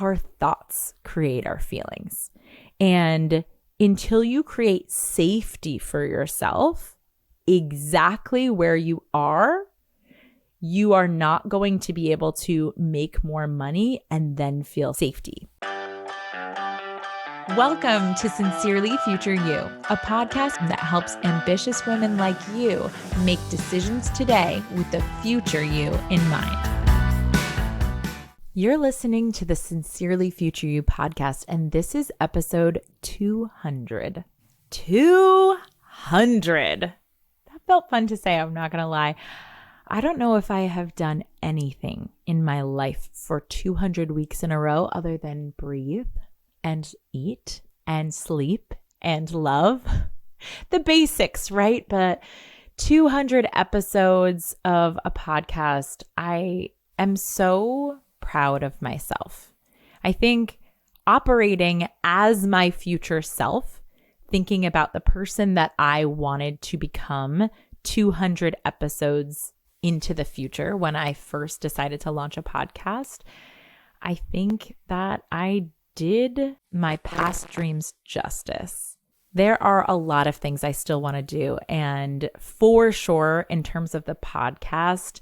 our thoughts create our feelings. And until you create safety for yourself, exactly where you are not going to be able to make more money and then feel safety. Welcome to Sincerely Future You, a podcast that helps ambitious women like you make decisions today with the future you in mind. You're listening to the Sincerely Future You podcast, and this is episode 200. 200! That felt fun to say, I'm not going to lie. I don't know if I have done anything in my life for 200 weeks in a row other than breathe and eat and sleep and love. The basics, right? But 200 episodes of a podcast, I am so proud of myself. I think operating as my future self, thinking about the person that I wanted to become 200 episodes into the future when I first decided to launch a podcast, I think that I did my past dreams justice. There are a lot of things I still want to do. And for sure, in terms of the podcast,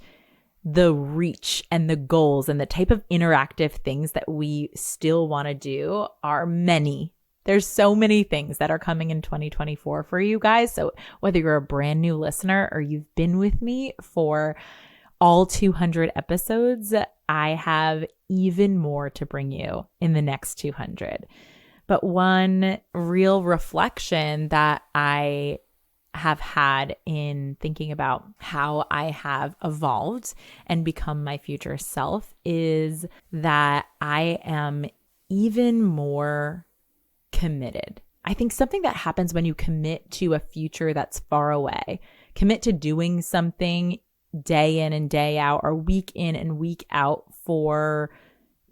the reach and the goals and the type of interactive things that we still want to do are many. There's so many things that are coming in 2024 for you guys. So whether you're a brand new listener or you've been with me for all 200 episodes, I have even more to bring you in the next 200. But one real reflection that I have had in thinking about how I have evolved and become my future self is that I am even more committed. I think something that happens when you commit to a future that's far away, commit to doing something day in and day out or week in and week out for,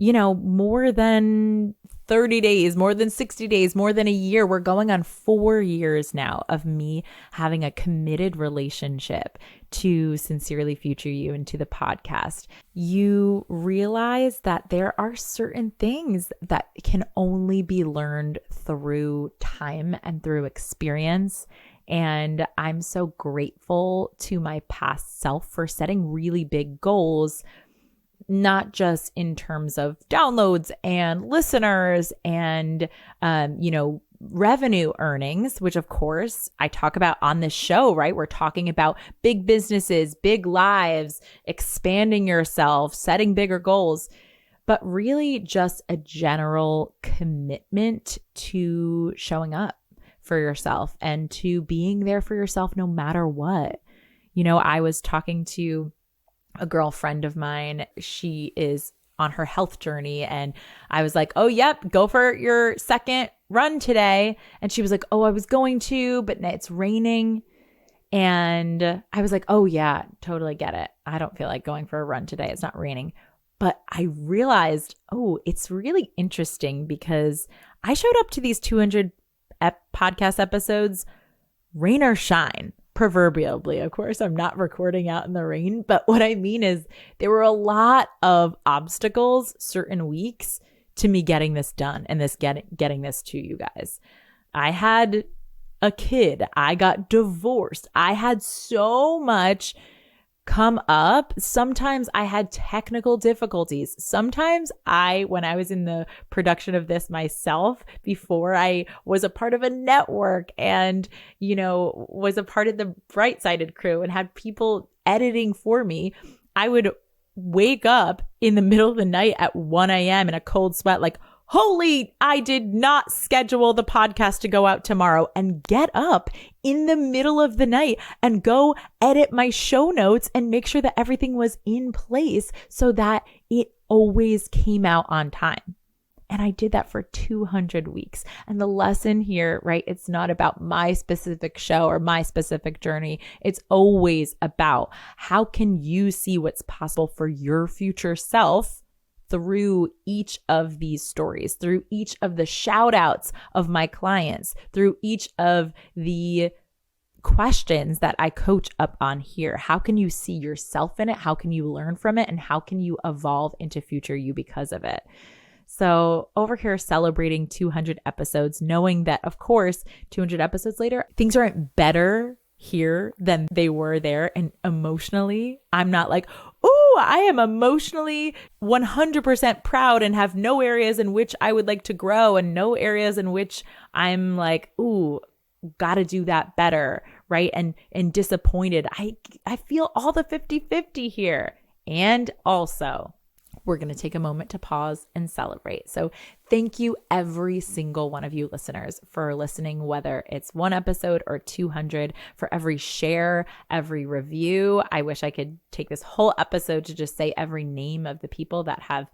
more than 30 days, more than 60 days, more than a year. We're going on 4 years now of me having a committed relationship to Sincerely Future You and to the podcast. You realize that there are certain things that can only be learned through time and through experience. And I'm so grateful to my past self for setting really big goals, not just in terms of downloads and listeners and, revenue earnings, which of course I talk about on this show, right? We're talking about big businesses, big lives, expanding yourself, setting bigger goals, but really just a general commitment to showing up for yourself and to being there for yourself no matter what. I was talking to a girlfriend of mine. She is on her health journey. And I was like, oh, yep, go for your second run today. And she was like, oh, I was going to, but it's raining. And I was like, oh yeah, totally get it. I don't feel like going for a run today. It's not raining. But I realized, it's really interesting because I showed up to these 200 podcast episodes, rain or shine. Proverbially, of course, I'm not recording out in the rain, but what I mean is there were a lot of obstacles certain weeks to me getting this done and getting this to you guys. I had a kid. I got divorced. I had so much come up. Sometimes I had technical difficulties. Sometimes when I was in the production of this myself, before I was a part of a network and, was a part of the Bright Sided crew and had people editing for me, I would wake up in the middle of the night at 1 a.m. in a cold sweat, like, holy, I did not schedule the podcast to go out tomorrow, and get up in the middle of the night and go edit my show notes and make sure that everything was in place so that it always came out on time. And I did that for 200 weeks. And the lesson here, right? It's not about my specific show or my specific journey. It's always about how can you see what's possible for your future self through each of these stories, through each of the shout outs of my clients, through each of the questions that I coach up on here. How can you see yourself in it? How can you learn from it? And how can you evolve into future you because of it? So over here celebrating 200 episodes, knowing that, of course, 200 episodes later, things aren't better here than they were there. And emotionally, I'm not like, oh, I am emotionally 100% proud and have no areas in which I would like to grow and no areas in which I'm like, ooh, got to do that better, right? And disappointed. I feel all the 50-50 here. And also, we're going to take a moment to pause and celebrate. So thank you, every single one of you listeners, for listening, whether it's one episode or 200, for every share, every review. I wish I could take this whole episode to just say every name of the people that have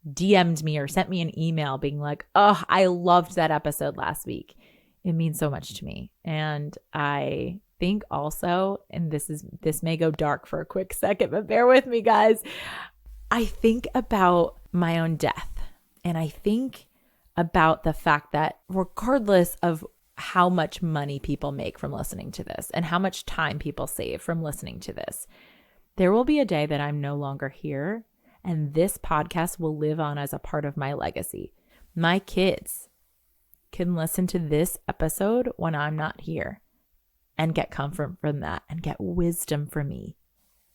DM'd me or sent me an email being like, oh, I loved that episode last week. It means so much to me. And I think also, and this may go dark for a quick second, but bear with me, guys. I think about my own death, and I think about the fact that regardless of how much money people make from listening to this and how much time people save from listening to this, there will be a day that I'm no longer here, and this podcast will live on as a part of my legacy. My kids can listen to this episode when I'm not here and get comfort from that and get wisdom from me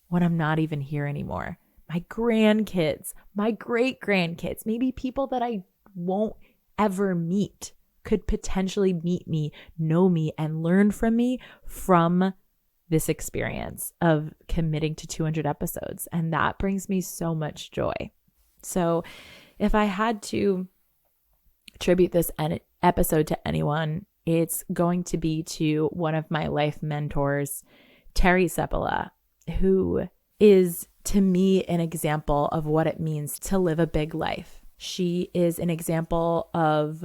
when I'm not even here anymore. My grandkids, my great-grandkids, maybe people that I won't ever meet could potentially meet me, know me, and learn from me from this experience of committing to 200 episodes. And that brings me so much joy. So if I had to attribute this episode to anyone, it's going to be to one of my life mentors, Terry Seppala, who is to me an example of what it means to live a big life. She is an example of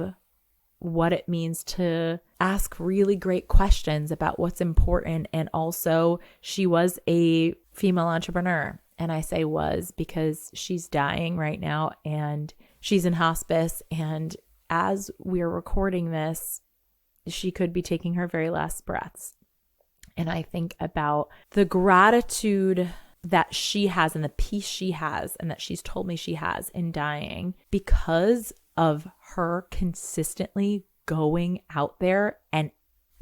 what it means to ask really great questions about what's important. And also, she was a female entrepreneur. And I say was because she's dying right now and she's in hospice. And as we're recording this, she could be taking her very last breaths. And I think about the gratitude that she has and the peace she has and that she's told me she has in dying because of her consistently going out there and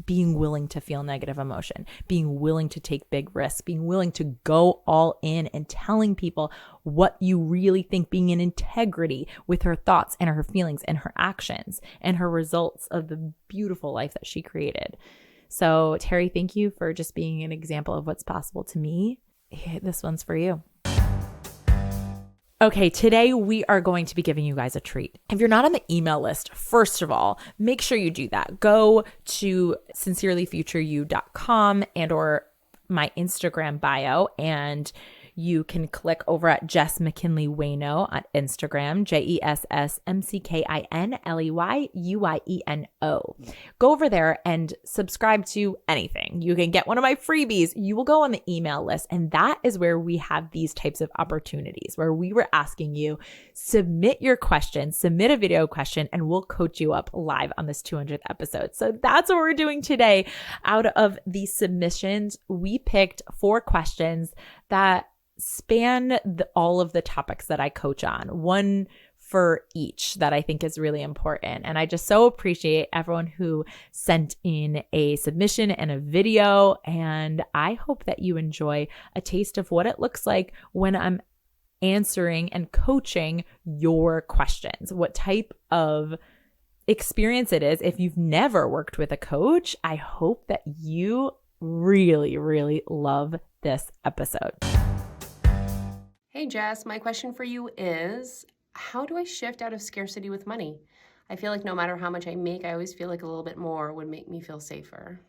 being willing to feel negative emotion, being willing to take big risks, being willing to go all in and telling people what you really think, being in integrity with her thoughts and her feelings and her actions and her results of the beautiful life that she created. So Terry, thank you for just being an example of what's possible to me. This one's for you. Okay, today we are going to be giving you guys a treat. If you're not on the email list, first of all, make sure you do that. Go to sincerelyfutureyou.com and or my Instagram bio, and you can click over at Jess McKinley Wayno on Instagram, JessMcKinleyUyeno. Go over there and subscribe to anything. You can get one of my freebies. You will go on the email list. And that is where we have these types of opportunities where we were asking you, submit your question, submit a video question, and we'll coach you up live on this 200th episode. So that's what we're doing today. Out of the submissions, we picked 4 questions that span all of the topics that I coach on, one for each that I think is really important. And I just so appreciate everyone who sent in a submission and a video. And I hope that you enjoy a taste of what it looks like when I'm answering and coaching your questions, what type of experience it is. If you've never worked with a coach, I hope that you really, really love this episode. Hey Jess, my question for you is, how do I shift out of scarcity with money? I feel like no matter how much I make, I always feel like a little bit more would make me feel safer.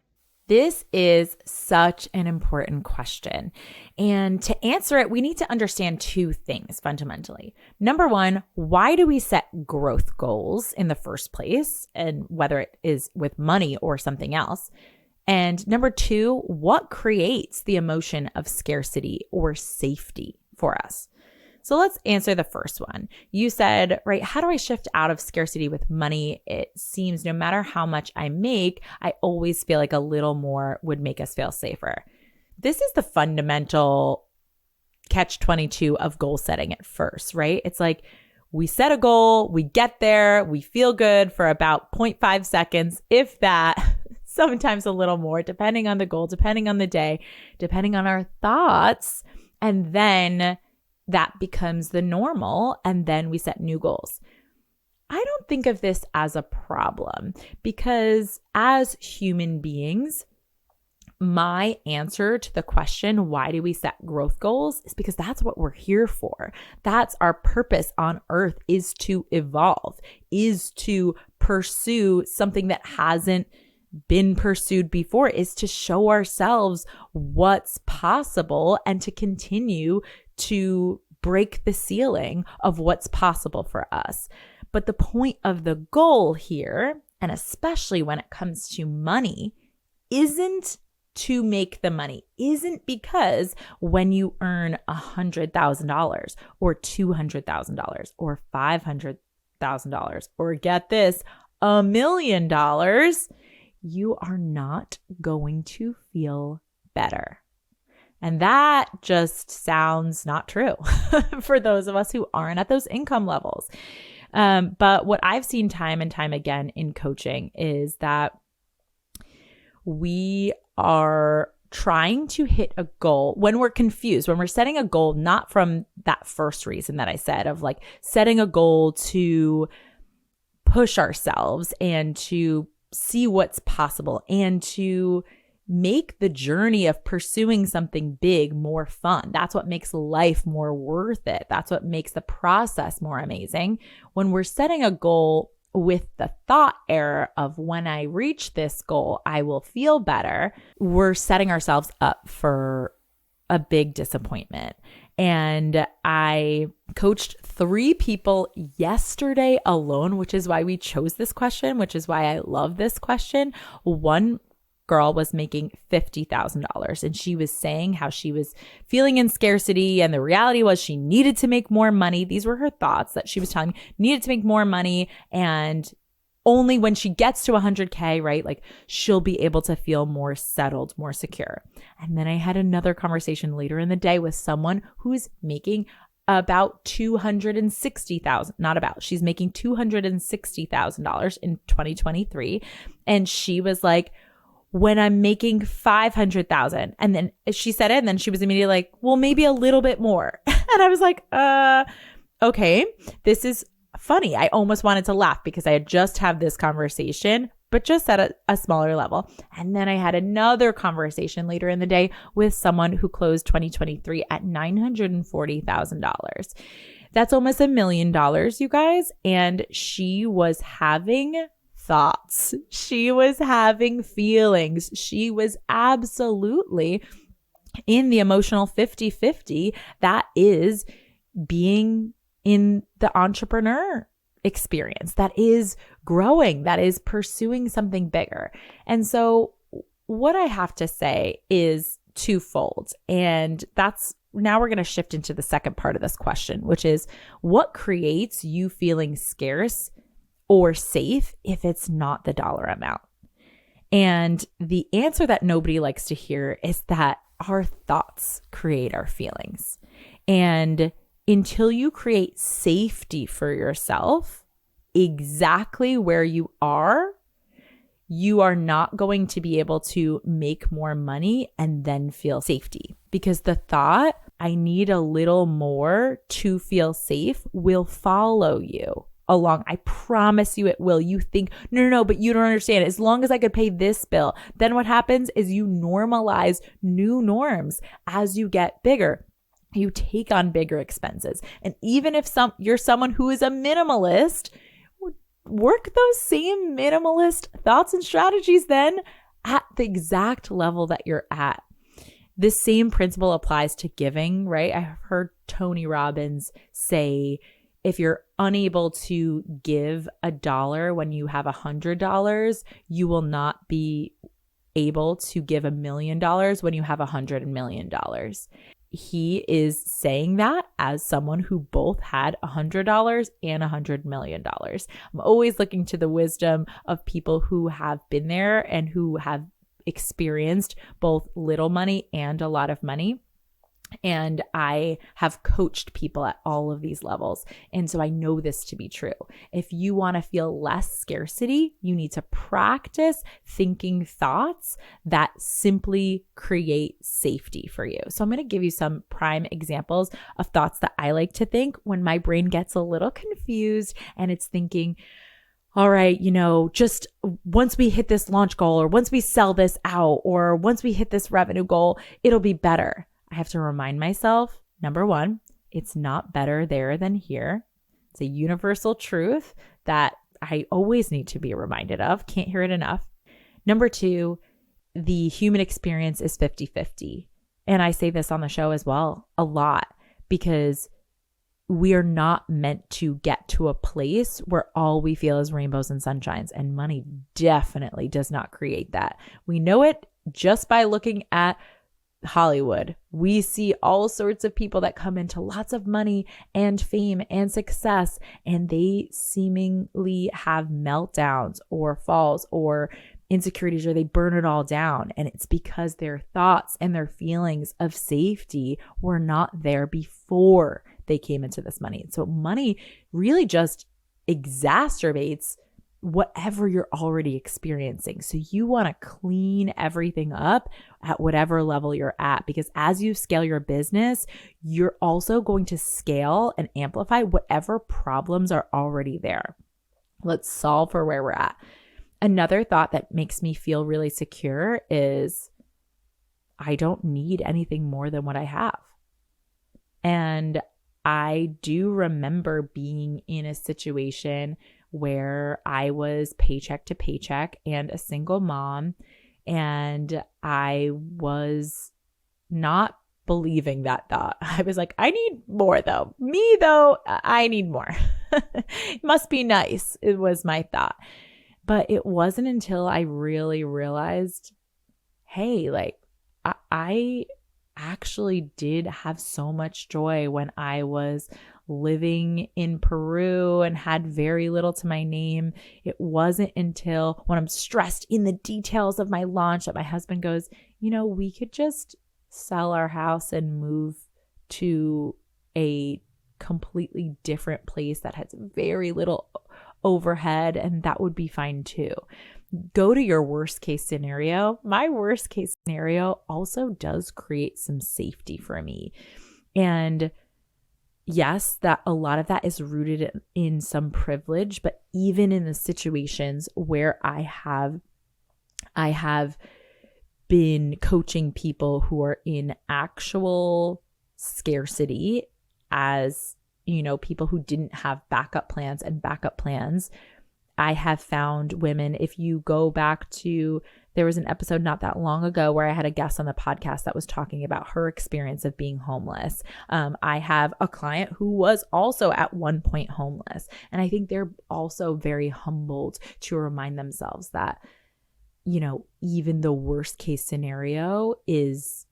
This is such an important question. And to answer it, we need to understand 2 things fundamentally. Number 1, why do we set growth goals in the first place? And whether it is with money or something else. And number 2, what creates the emotion of scarcity or safety for us? So let's answer the first one. You said, right, how do I shift out of scarcity with money? It seems no matter how much I make, I always feel like a little more would make us feel safer. This is the fundamental catch-22 of goal setting at first, right? It's like we set a goal, we get there, we feel good for about 0.5 seconds, if that, sometimes a little more, depending on the goal, depending on the day, depending on our thoughts. And then that becomes the normal. And then we set new goals. I don't think of this as a problem because as human beings, my answer to the question, why do we set growth goals, is because that's what we're here for. That's our purpose on earth, is to evolve, is to pursue something that hasn't been pursued before, is to show ourselves what's possible and to continue to break the ceiling of what's possible for us. But the point of the goal here, and especially when it comes to money, isn't to make the money, isn't because when you earn $100,000 or $200,000 or $500,000 or get this, $1 million, you are not going to feel better. And that just sounds not true for those of us who aren't at those income levels. But what I've seen time and time again in coaching is that we are trying to hit a goal when we're confused, when we're setting a goal, not from that first reason that I said of like setting a goal to push ourselves and to see what's possible and to make the journey of pursuing something big more fun. That's what makes life more worth it. That's what makes the process more amazing. When we're setting a goal with the thought error of when I reach this goal, I will feel better, we're setting ourselves up for a big disappointment. And I coached 3 people yesterday alone, which is why we chose this question, which is why I love this question. One girl was making $50,000 and she was saying how she was feeling in scarcity, and the reality was she needed to make more money. These were her thoughts that she was telling me, needed to make more money, and only when she gets to 100K, right, like she'll be able to feel more settled, more secure. And then I had another conversation later in the day with someone who's making about $260,000, not about, she's making $260,000 in 2023. And she was like, when I'm making 500,000. And then she said it, and then she was immediately like, well, maybe a little bit more. And I was like, okay, this is funny. I almost wanted to laugh because I had just had this conversation, but just at a smaller level. And then I had another conversation later in the day with someone who closed 2023 at $940,000. That's almost $1 million, you guys. And she was having thoughts. She was having feelings. She was absolutely in the emotional 50-50 that is being in the entrepreneur experience, that is growing, that is pursuing something bigger. And so what I have to say is twofold. And that's now we're going to shift into the second part of this question, which is what creates you feeling scarce or safe if it's not the dollar amount? And the answer that nobody likes to hear is that our thoughts create our feelings. And until you create safety for yourself, exactly where you are not going to be able to make more money and then feel safety. Because the thought, I need a little more to feel safe, will follow you along. I promise you it will. You think, no, but you don't understand. As long as I could pay this bill, then what happens is you normalize new norms as you get bigger. You take on bigger expenses. And even if you're someone who is a minimalist, work those same minimalist thoughts and strategies then at the exact level that you're at. This same principle applies to giving, right? I've heard Tony Robbins say, if you're unable to give $1 when you have $100, you will not be able to give $1 million when you have $100 million. He is saying that as someone who both had $100 and $100 million. I'm always looking to the wisdom of people who have been there and who have experienced both little money and a lot of money. And I have coached people at all of these levels. And so I know this to be true. If you want to feel less scarcity, you need to practice thinking thoughts that simply create safety for you. So I'm going to give you some prime examples of thoughts that I like to think when my brain gets a little confused and it's thinking, all right, just once we hit this launch goal, or once we sell this out, or once we hit this revenue goal, it'll be better. I have to remind myself, number one, it's not better there than here. It's a universal truth that I always need to be reminded of. Can't hear it enough. Number two, the human experience is 50-50. And I say this on the show as well a lot, because we are not meant to get to a place where all we feel is rainbows and sunshines, and money definitely does not create that. We know it just by looking at Hollywood. We see all sorts of people that come into lots of money and fame and success, and they seemingly have meltdowns or falls or insecurities, or they burn it all down. And it's because their thoughts and their feelings of safety were not there before they came into this money. So money really just exacerbates whatever you're already experiencing. So you want to clean everything up at whatever level you're at, because as you scale your business, you're also going to scale and amplify whatever problems are already there. Let's solve for where we're at. Another thought that makes me feel really secure is I don't need anything more than what I have. And I do remember being in a situation where I was paycheck to paycheck and a single mom, and I was not believing that thought. I was like, I need more though. Me though, I need more. It must be nice. It was my thought. But it wasn't until I really realized, hey, like I actually did have so much joy when I was living in Peru and had very little to my name. It wasn't until when I'm stressed in the details of my launch that my husband goes, we could just sell our house and move to a completely different place that has very little overhead, and that would be fine too. Go to your worst case scenario. My worst case scenario also does create some safety for me. And yes, that a lot of that is rooted in some privilege, but even in the situations where I have been coaching people who are in actual scarcity, as people who didn't have backup plans and backup plans. I have found women, if you go back to, there was an episode not that long ago where I had a guest on the podcast that was talking about her experience of being homeless. I have a client who was also at one point homeless. And I think they're also very humbled to remind themselves that, even the worst case scenario is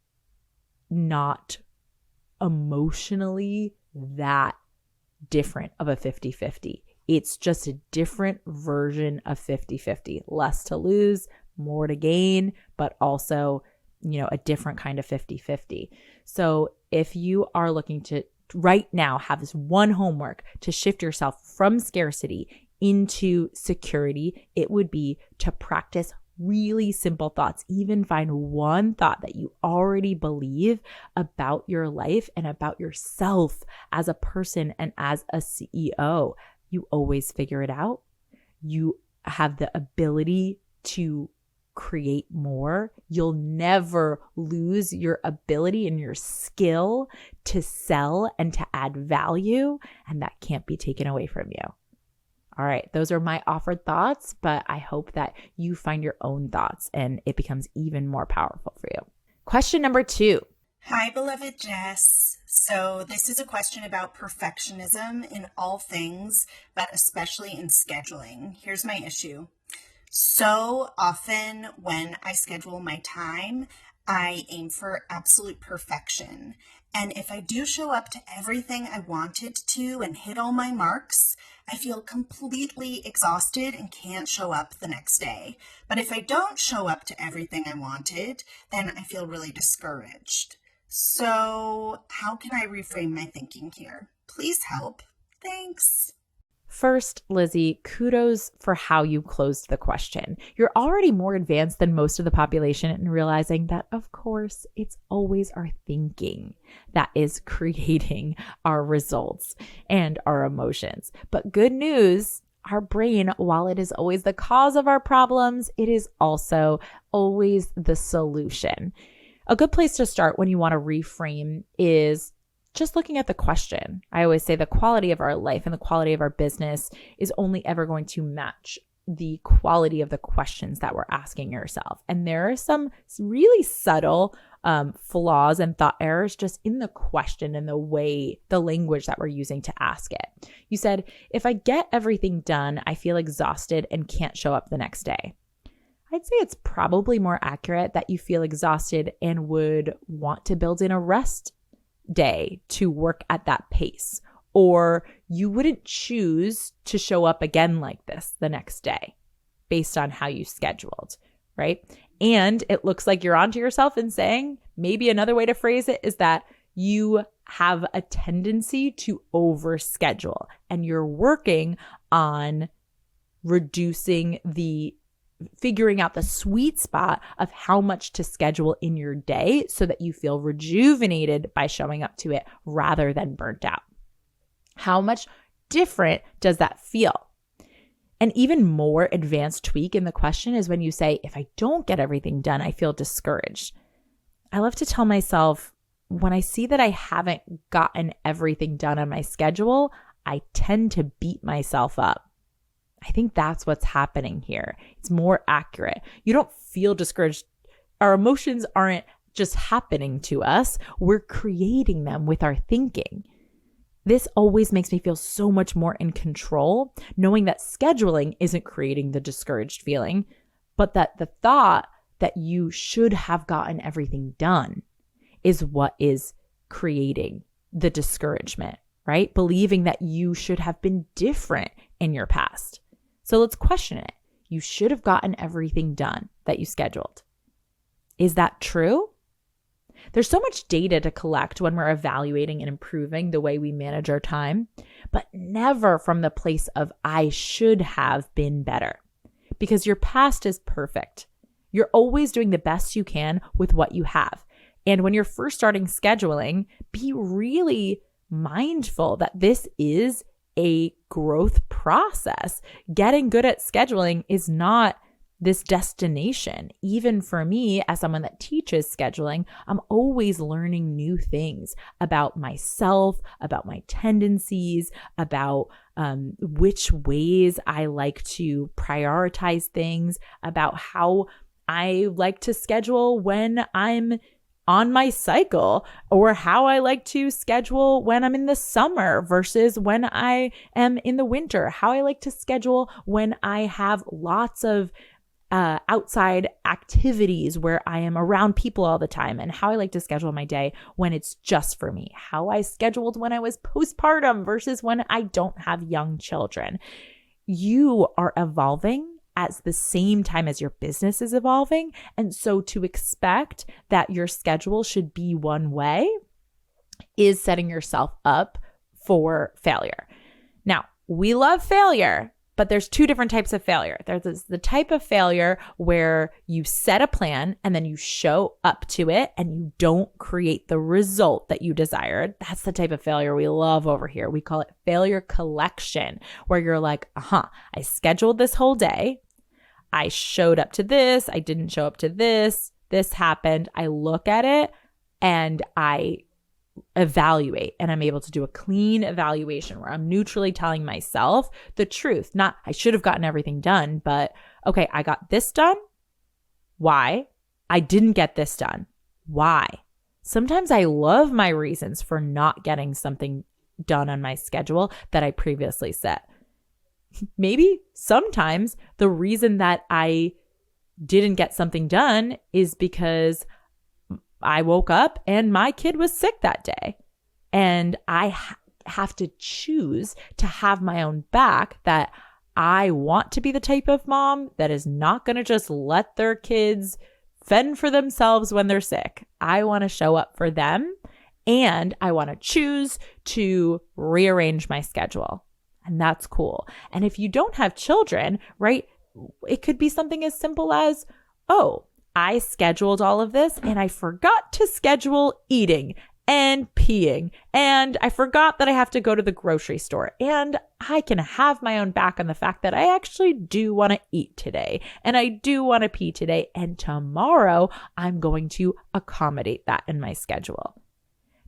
not emotionally that different of a 50-50. It's just a different version of 50-50. Less to lose, more to gain, but also, a different kind of 50-50. So if you are looking to right now have this one homework to shift yourself from scarcity into security, it would be to practice really simple thoughts. Even find one thought that you already believe about your life and about yourself as a person and as a CEO. You always figure it out. You have the ability to create more. You'll never lose your ability and your skill to sell and to add value, and that can't be taken away from you. All right, those are my offered thoughts, but I hope that you find your own thoughts and it becomes even more powerful for you. Question number 2. Hi, beloved Jess. So this is a question about perfectionism in all things, but especially in scheduling. Here's my issue. So often when I schedule my time, I aim for absolute perfection. And if I do show up to everything I wanted to and hit all my marks, I feel completely exhausted and can't show up the next day. But if I don't show up to everything I wanted, then I feel really discouraged. So how can I reframe my thinking here? Please help. Thanks. First, Lizzie, kudos for how you closed the question. You're already more advanced than most of the population in realizing that, of course, it's always our thinking that is creating our results and our emotions. But good news, our brain, while it is always the cause of our problems, it is also always the solution. A good place to start when you want to reframe is just looking at the question. I always say the quality of our life and the quality of our business is only ever going to match the quality of the questions that we're asking yourself. And there are some really subtle flaws and thought errors just in the question and the language that we're using to ask it. You said, if I get everything done, I feel exhausted and can't show up the next day. I'd say it's probably more accurate that you feel exhausted and would want to build in a rest day to work at that pace, or you wouldn't choose to show up again like this the next day based on how you scheduled, right? And it looks like you're onto yourself and saying, maybe another way to phrase it is that you have a tendency to overschedule and you're working on figuring out the sweet spot of how much to schedule in your day so that you feel rejuvenated by showing up to it rather than burnt out. How much different does that feel? An even more advanced tweak in the question is when you say, if I don't get everything done, I feel discouraged. I love to tell myself, when I see that I haven't gotten everything done on my schedule, I tend to beat myself up. I think that's what's happening here. It's more accurate. You don't feel discouraged. Our emotions aren't just happening to us. We're creating them with our thinking. This always makes me feel so much more in control, knowing that scheduling isn't creating the discouraged feeling, but that the thought that you should have gotten everything done is what is creating the discouragement, right? Believing that you should have been different in your past. So let's question it. You should have gotten everything done that you scheduled. Is that true? There's so much data to collect when we're evaluating and improving the way we manage our time, but never from the place of I should have been better, because your past is perfect. You're always doing the best you can with what you have. And when you're first starting scheduling, be really mindful that this is a growth process. Getting good at scheduling is not this destination. Even for me, as someone that teaches scheduling, I'm always learning new things about myself, about my tendencies, about which ways I like to prioritize things, about how I like to schedule when I'm on my cycle, or how I like to schedule when I'm in the summer versus when I am in the winter, how I like to schedule when I have lots of outside activities where I am around people all the time, and how I like to schedule my day when it's just for me, how I scheduled when I was postpartum versus when I don't have young children. You are evolving at the same time as your business is evolving. And so to expect that your schedule should be one way is setting yourself up for failure. Now, we love failure, but there's two different types of failure. There's the type of failure where you set a plan and then you show up to it and you don't create the result that you desired. That's the type of failure we love over here. We call it failure collection, where you're like, I scheduled this whole day. I showed up to this. I didn't show up to this. This happened. I look at it and I evaluate, and I'm able to do a clean evaluation where I'm neutrally telling myself the truth. Not, I should have gotten everything done, but okay, I got this done. Why? I didn't get this done. Why? Sometimes I love my reasons for not getting something done on my schedule that I previously set. Maybe sometimes the reason that I didn't get something done is because I woke up and my kid was sick that day. And I have to choose to have my own back, that I want to be the type of mom that is not going to just let their kids fend for themselves when they're sick. I want to show up for them, and I want to choose to rearrange my schedule. And that's cool. And if you don't have children, right, it could be something as simple as, oh, I scheduled all of this and I forgot to schedule eating and peeing. And I forgot that I have to go to the grocery store. And I can have my own back on the fact that I actually do want to eat today. And I do want to pee today. And tomorrow I'm going to accommodate that in my schedule.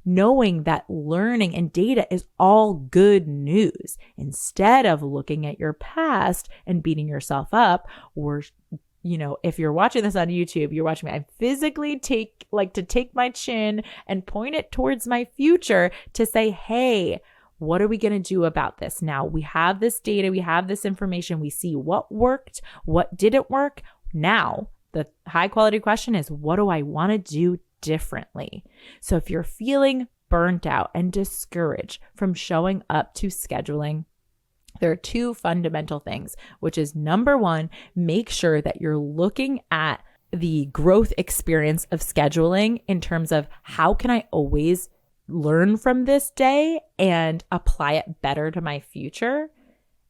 Knowing that learning and data is all good news, instead of looking at your past and beating yourself up, or, if you're watching this on YouTube, you're watching me, I physically take my chin and point it towards my future to say, hey, what are we going to do about this? Now we have this data, we have this information, we see what worked, what didn't work. Now the high quality question is, what do I want to do differently? So if you're feeling burnt out and discouraged from showing up to scheduling, there are two fundamental things, which is number one, make sure that you're looking at the growth experience of scheduling in terms of how can I always learn from this day and apply it better to my future?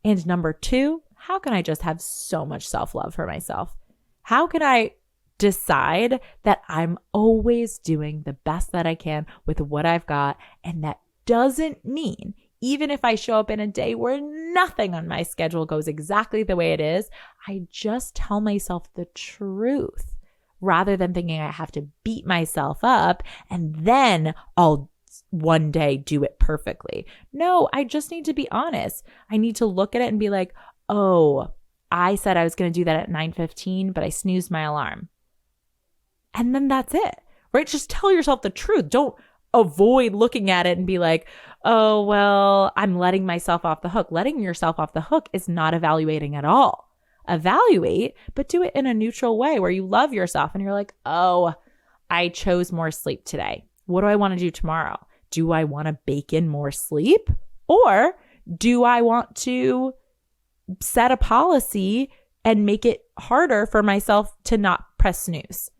And number two, how can I just have so much self-love for myself? How can I decide that I'm always doing the best that I can with what I've got? And that doesn't mean, even if I show up in a day where nothing on my schedule goes exactly the way it is, I just tell myself the truth rather than thinking I have to beat myself up and then I'll one day do it perfectly. No, I just need to be honest. I need to look at it and be like, oh, I said I was going to do that at 9:15, but I snoozed my alarm. And then that's it, right? Just tell yourself the truth. Don't avoid looking at it and be like, oh, well, I'm letting myself off the hook. Letting yourself off the hook is not evaluating at all. Evaluate, but do it in a neutral way where you love yourself and you're like, oh, I chose more sleep today. What do I want to do tomorrow? Do I want to bake in more sleep? Or do I want to set a policy and make it harder for myself to not press snooze?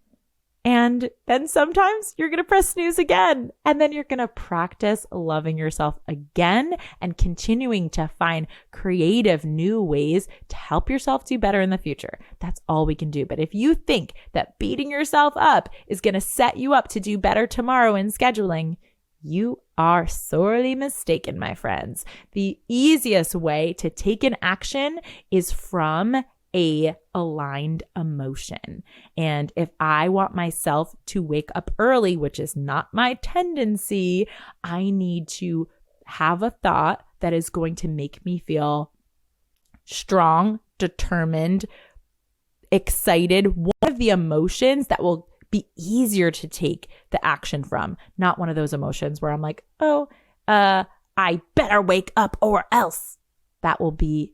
And then sometimes you're going to press snooze again. And then you're going to practice loving yourself again and continuing to find creative new ways to help yourself do better in the future. That's all we can do. But if you think that beating yourself up is going to set you up to do better tomorrow in scheduling, you are sorely mistaken, my friends. The easiest way to take an action is from a aligned emotion. And if I want myself to wake up early, which is not my tendency, I need to have a thought that is going to make me feel strong, determined, excited. One of the emotions that will be easier to take the action from, not one of those emotions where I'm like, oh, I better wake up or else. That will be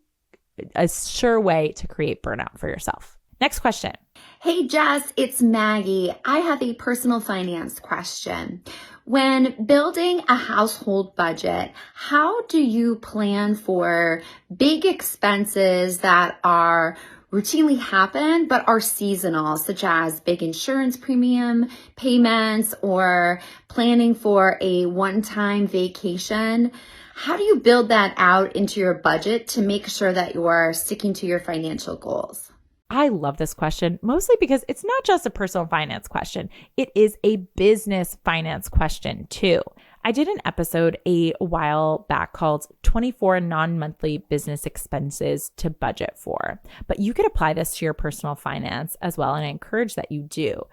a sure way to create burnout for yourself. Next question. Hey Jess, it's Maggie. I have a personal finance question. When building a household budget, how do you plan for big expenses that are routinely happen but are seasonal, such as big insurance premium payments or planning for a one-time vacation? How do you build that out into your budget to make sure that you are sticking to your financial goals? I love this question, mostly because it's not just a personal finance question. It is a business finance question too. I did an episode a while back called 24 non-monthly business expenses to budget for, but you could apply this to your personal finance as well, and I encourage that you do.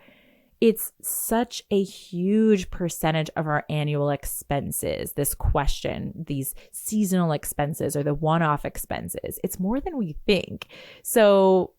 It's such a huge percentage of our annual expenses, this question, these seasonal expenses or the one-off expenses. It's more than we think. So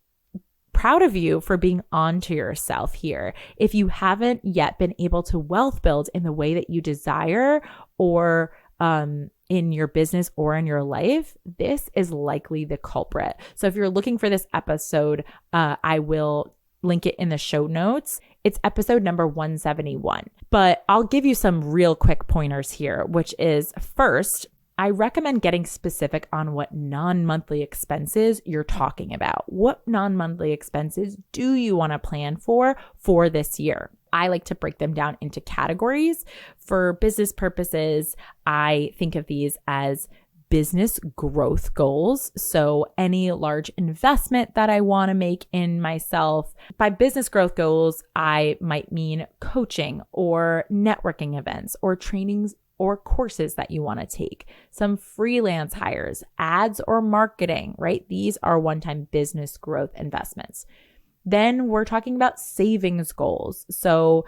proud of you for being on to yourself here. If you haven't yet been able to wealth build in the way that you desire, or in your business or in your life, this is likely the culprit. So if you're looking for this episode, I will link it in the show notes. It's episode number 171. But I'll give you some real quick pointers here, which is first, I recommend getting specific on what non-monthly expenses you're talking about. What non-monthly expenses do you want to plan for this year? I like to break them down into categories. For business purposes, I think of these as business growth goals. So any large investment that I want to make in myself. By business growth goals, I might mean coaching or networking events or trainings or courses that you want to take, some freelance hires, ads or marketing, right? These are one-time business growth investments. Then we're talking about savings goals. So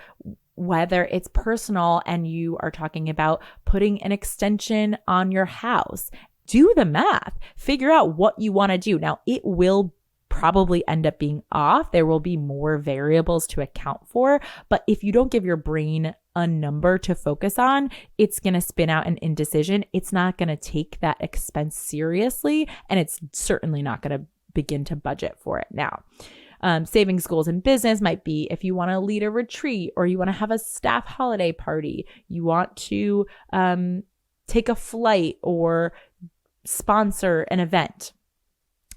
whether it's personal and you are talking about putting an extension on your house, do the math, figure out what you want to do. Now, it will probably end up being off. There will be more variables to account for, but if you don't give your brain a number to focus on, it's going to spin out an indecision. It's not going to take that expense seriously, and it's certainly not going to begin to budget for it now. Savings goals in business might be if you want to lead a retreat or you want to have a staff holiday party, you want to take a flight or sponsor an event.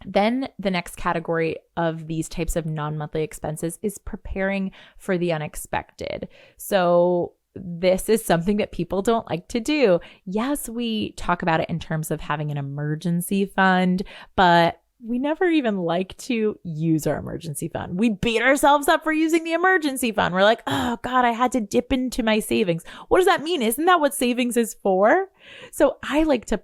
Then the next category of these types of non-monthly expenses is preparing for the unexpected. So this is something that people don't like to do. Yes, we talk about it in terms of having an emergency fund, but we never even like to use our emergency fund. We beat ourselves up for using the emergency fund. We're like, oh God, I had to dip into my savings. What does that mean? Isn't that what savings is for? So I like to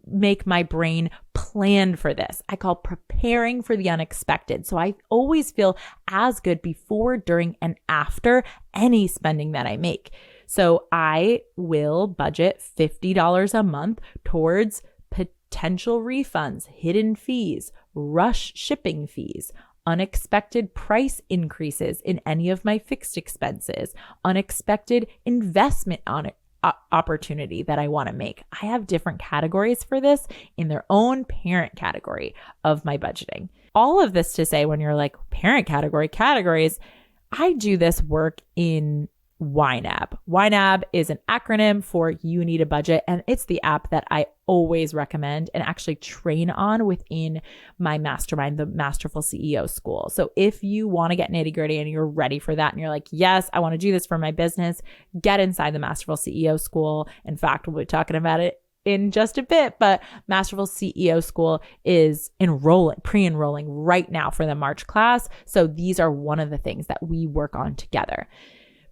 make my brain plan for this. I call preparing for the unexpected. So I always feel as good before, during, and after any spending that I make. So I will budget $50 a month towards potential refunds, hidden fees, rush shipping fees, unexpected price increases in any of my fixed expenses, unexpected investment opportunity that I want to make. I have different categories for this in their own parent category of my budgeting. All of this to say, when you're like parent categories, I do this work in YNAB. YNAB is an acronym for You Need a Budget, and it's the app that I always recommend and actually train on within my mastermind, the Masterful CEO School. So if you want to get nitty gritty and you're ready for that and you're like, yes, I want to do this for my business, get inside the Masterful CEO School. In fact, we'll be talking about it in just a bit, but Masterful CEO School is pre-enrolling right now for the March class. So these are one of the things that we work on together.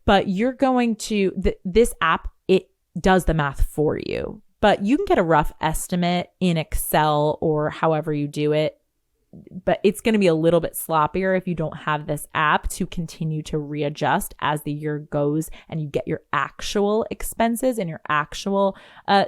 But you're going to, this app, it does the math for you, but you can get a rough estimate in Excel or however you do it. But it's going to be a little bit sloppier if you don't have this app to continue to readjust as the year goes and you get your actual expenses and your actual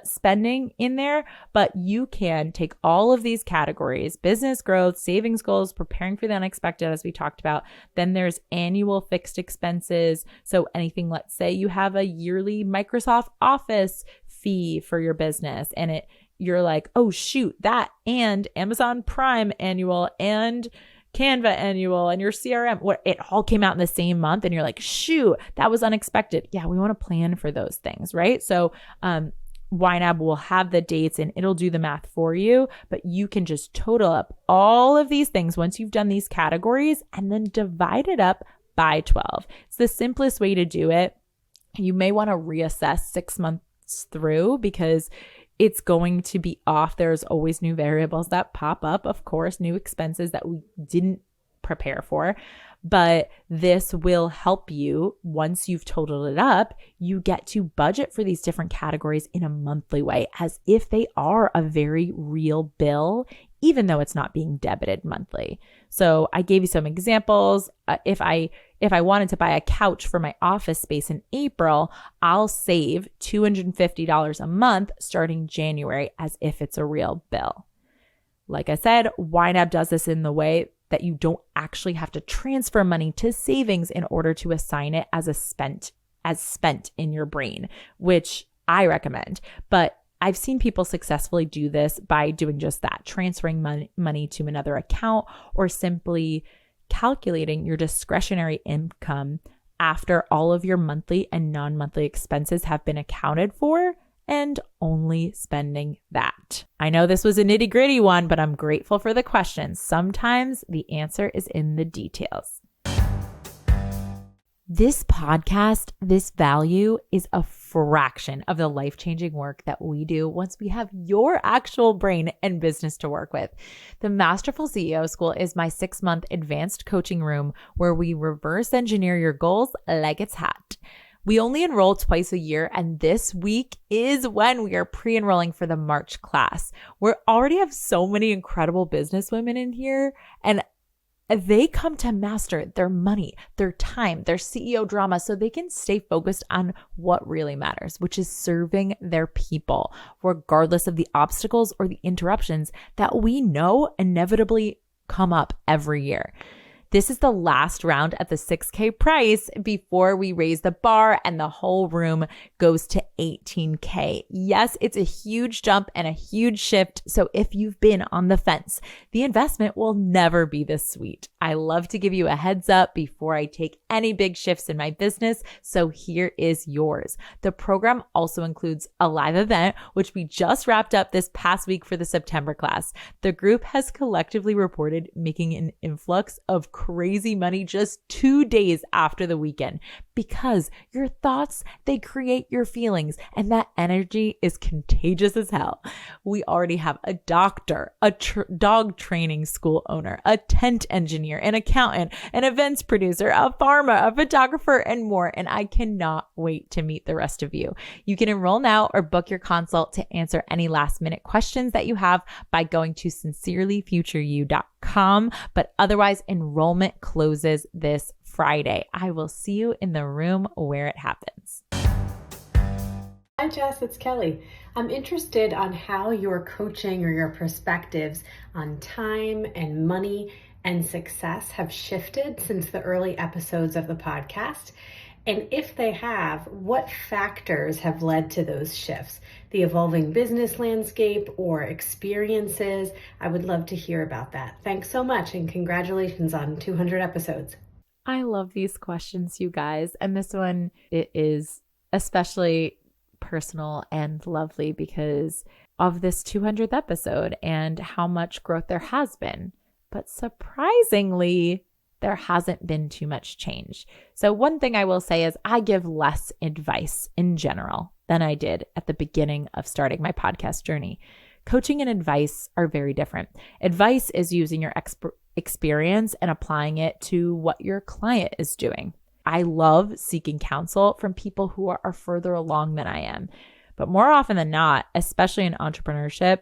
spending in there. But you can take all of these categories: business growth, savings goals, preparing for the unexpected, as we talked about. Then there's annual fixed expenses. So anything, let's say you have a yearly Microsoft Office fee for your business and you're like, oh shoot, that and Amazon Prime annual and Canva annual and your CRM, where it all came out in the same month. And you're like, shoot, that was unexpected. Yeah, we want to plan for those things, right? So YNAB will have the dates and it'll do the math for you, but you can just total up all of these things once you've done these categories and then divide it up by 12. It's the simplest way to do it. You may want to reassess 6 months through because it's going to be off. There's always new variables that pop up, of course, new expenses that we didn't prepare for. But this will help you. Once you've totaled it up, you get to budget for these different categories in a monthly way, as if they are a very real bill, even though it's not being debited monthly. So I gave you some examples. If I wanted to buy a couch for my office space in April, I'll save $250 a month starting January, as if it's a real bill. Like I said, YNAB does this in the way that you don't actually have to transfer money to savings in order to assign it as spent in your brain, which I recommend. But I've seen people successfully do this by doing just that, transferring money to another account or simply calculating your discretionary income after all of your monthly and non-monthly expenses have been accounted for, and only spending that? I know this was a nitty-gritty one, but I'm grateful for the question. Sometimes the answer is in the details. This podcast, this value is a fraction of the life-changing work that we do once we have your actual brain and business to work with. The Masterful CEO School is my 6-month advanced coaching room where we reverse engineer your goals like it's hot. We only enroll twice a year, and this week is when we are pre-enrolling for the March class. We already have so many incredible business women in here, and they come to master their money, their time, their CEO drama so they can stay focused on what really matters, which is serving their people, regardless of the obstacles or the interruptions that we know inevitably come up every year. This is the last round at the $6K price before we raise the bar and the whole room goes to $18K. Yes, it's a huge jump and a huge shift. So if you've been on the fence, the investment will never be this sweet. I love to give you a heads up before I take any big shifts in my business. So here is yours. The program also includes a live event, which we just wrapped up this past week for the September class. The group has collectively reported making an influx of crazy money just 2 days after the weekend, because your thoughts, they create your feelings, and that energy is contagious as hell. We already have a doctor, a dog training school owner, a tent engineer, an accountant, an events producer, a farmer, a photographer, and more. And I cannot wait to meet the rest of you. You can enroll now or book your consult to answer any last minute questions that you have by going to sincerelyfutureyou.com. But otherwise, enrollment closes this Friday. I will see you in the room where it happens. Hi Jess, it's Kelly. I'm interested on how your coaching or your perspectives on time and money and success have shifted since the early episodes of the podcast. And if they have, what factors have led to those shifts? The evolving business landscape or experiences? I would love to hear about that. Thanks so much and congratulations on 200 episodes. I love these questions, you guys. And this one, it is especially personal and lovely because of this 200th episode and how much growth there has been. But surprisingly, there hasn't been too much change. So one thing I will say is I give less advice in general than I did at the beginning of starting my podcast journey. Coaching and advice are very different. Advice is using your experience and applying it to what your client is doing. I love seeking counsel from people who are further along than I am. But more often than not, especially in entrepreneurship,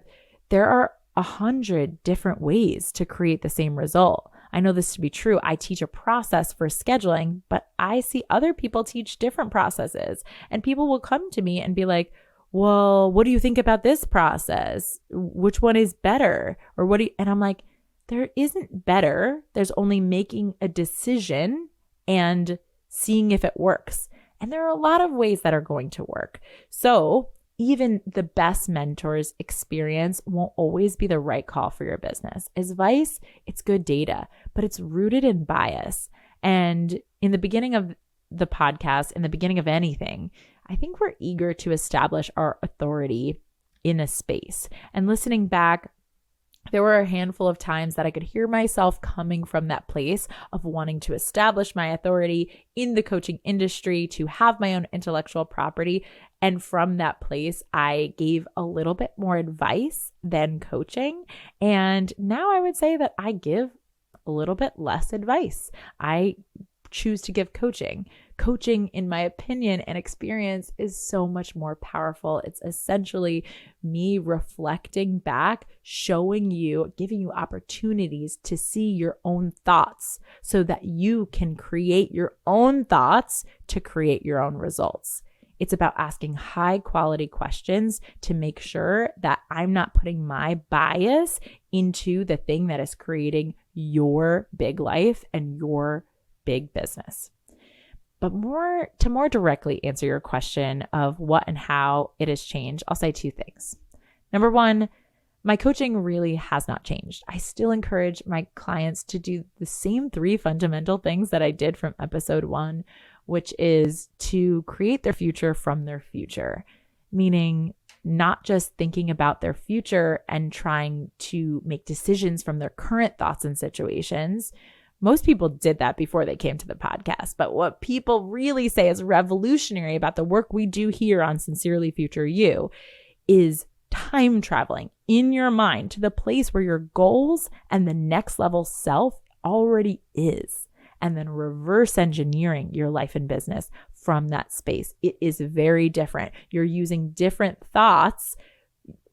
there are 100 different ways to create the same result. I know this to be true. I teach a process for scheduling, but I see other people teach different processes. And people will come to me and be like, well, what do you think about this process? Which one is better? Or what do you, and I'm like, there isn't better. There's only making a decision and seeing if it works. And there are a lot of ways that are going to work. So even the best mentor's experience won't always be the right call for your business. Advice, it's good data, but it's rooted in bias. And in the beginning of the podcast, in the beginning of anything, I think we're eager to establish our authority in a space. And listening back, there were a handful of times that I could hear myself coming from that place of wanting to establish my authority in the coaching industry, to have my own intellectual property. And from that place, I gave a little bit more advice than coaching. And now I would say that I give a little bit less advice. I choose to give coaching. Coaching, in my opinion and experience, is so much more powerful. It's essentially me reflecting back, showing you, giving you opportunities to see your own thoughts so that you can create your own thoughts to create your own results. It's about asking high quality questions to make sure that I'm not putting my bias into the thing that is creating your big life and your big business. But to more directly answer your question of what and how it has changed, I'll say two things. Number one, my coaching really has not changed. I still encourage my clients to do the same 3 fundamental things that I did from episode 1, which is to create their future from their future, meaning not just thinking about their future and trying to make decisions from their current thoughts and situations. Most people did that before they came to the podcast. But what people really say is revolutionary about the work we do here on Sincerely Future You is time traveling in your mind to the place where your goals and the next level self already is, and then reverse engineering your life and business from that space. It is very different. You're using different thoughts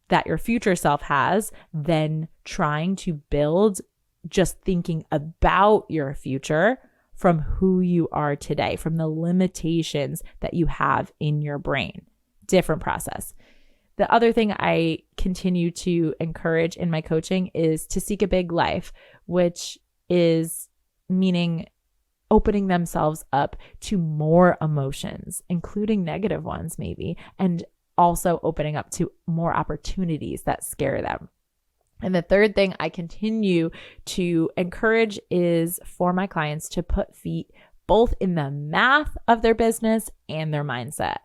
that your future self has than trying to build just thinking about your future from who you are today, from the limitations that you have in your brain. Different process. The other thing I continue to encourage in my coaching is to seek a big life, which is meaning opening themselves up to more emotions, including negative ones maybe, and also opening up to more opportunities that scare them. And the third thing I continue to encourage is for my clients to put feet both in the math of their business and their mindset.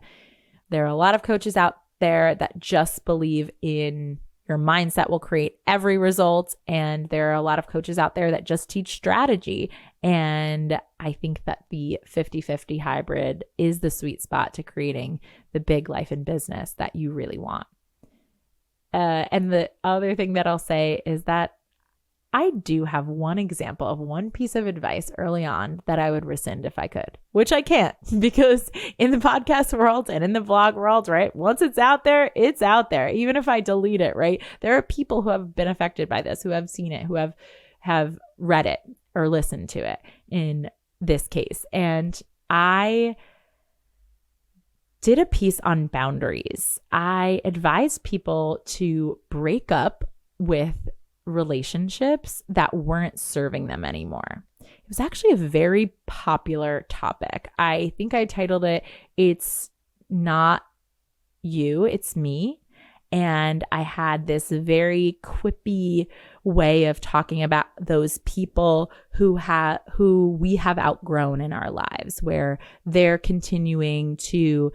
There are a lot of coaches out there that just believe in your mindset will create every result. And there are a lot of coaches out there that just teach strategy. And I think that the 50-50 hybrid is the sweet spot to creating the big life and business that you really want. And the other thing that I'll say is that I do have one example of one piece of advice early on that I would rescind if I could, which I can't, because in the podcast world and in the blog world, right? Once it's out there, it's out there. Even if I delete it, right? There are people who have been affected by this, who have seen it, who have read it or listened to it in this case. And I did a piece on boundaries. I advised people to break up with relationships that weren't serving them anymore. It was actually a very popular topic. I think I titled it, "It's Not You, It's Me." And I had this very quippy way of talking about those people who we have outgrown in our lives, where they're continuing to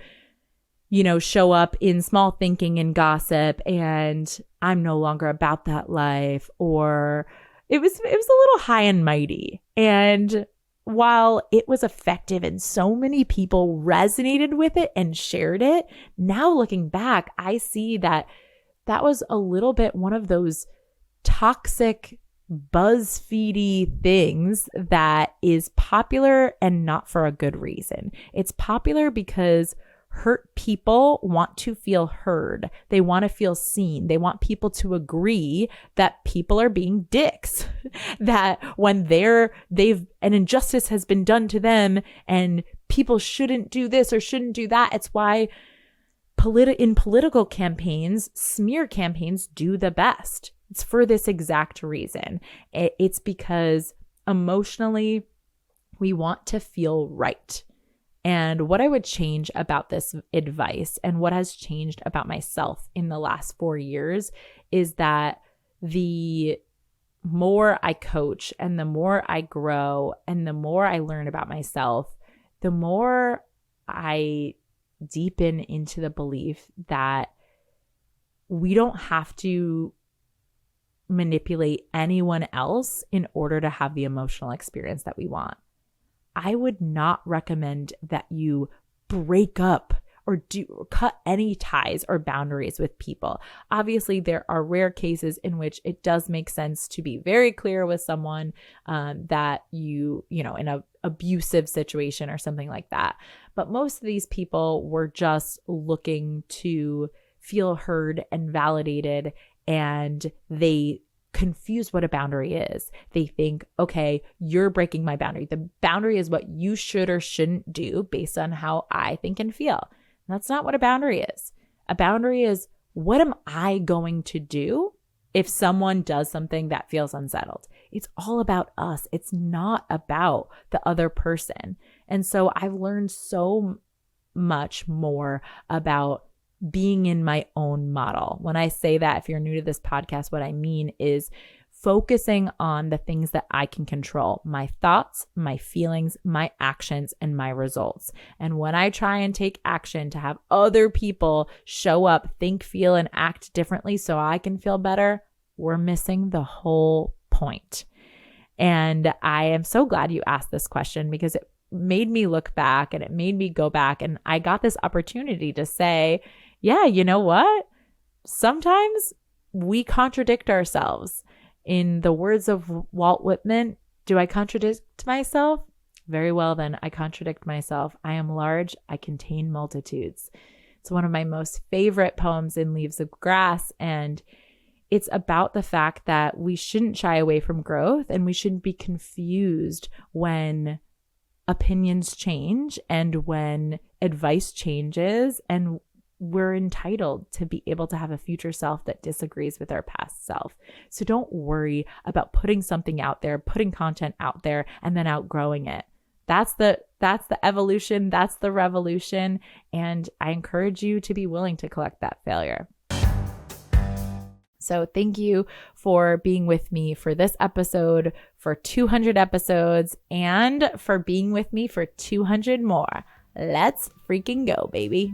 show up in small thinking and gossip, and I'm no longer about that life. Or it was a little high and mighty. And while it was effective and so many people resonated with it and shared it, now looking back, I see that was a little bit one of those toxic BuzzFeedy things that is popular and not for a good reason. It's popular because hurt people want to feel heard. They want to feel seen. They want people to agree that people are being dicks, that when an injustice has been done to them and people shouldn't do this or shouldn't do that. It's why in political campaigns, smear campaigns do the best. It's for this exact reason. It's because emotionally we want to feel right. And what I would change about this advice and what has changed about myself in the last 4 years is that the more I coach and the more I grow and the more I learn about myself, the more I deepen into the belief that we don't have to manipulate anyone else in order to have the emotional experience that we want. I would not recommend that you break up or cut any ties or boundaries with people. Obviously, there are rare cases in which it does make sense to be very clear with someone that in an abusive situation or something like that. But most of these people were just looking to feel heard and validated, and they confuse what a boundary is. They think, okay, you're breaking my boundary. The boundary is what you should or shouldn't do based on how I think and feel. And that's not what a boundary is. A boundary is, what am I going to do if someone does something that feels unsettled? It's all about us. It's not about the other person. And so I've learned so much more about being in my own model. When I say that, if you're new to this podcast, what I mean is focusing on the things that I can control, my thoughts, my feelings, my actions, and my results. And when I try and take action to have other people show up, think, feel, and act differently so I can feel better, we're missing the whole point. And I am so glad you asked this question, because it made me look back and it made me go back, and I got this opportunity to say, yeah, you know what? Sometimes we contradict ourselves. In the words of Walt Whitman, do I contradict myself? Very well then, I contradict myself. I am large, I contain multitudes. It's one of my most favorite poems in Leaves of Grass, and it's about the fact that we shouldn't shy away from growth, and we shouldn't be confused when opinions change and when advice changes, and we're entitled to be able to have a future self that disagrees with our past self. So don't worry about putting something out there, putting content out there, and then outgrowing it. That's the evolution. That's the revolution. And I encourage you to be willing to collect that failure. So thank you for being with me for this episode, for 200 episodes, and for being with me for 200 more. Let's freaking go, baby.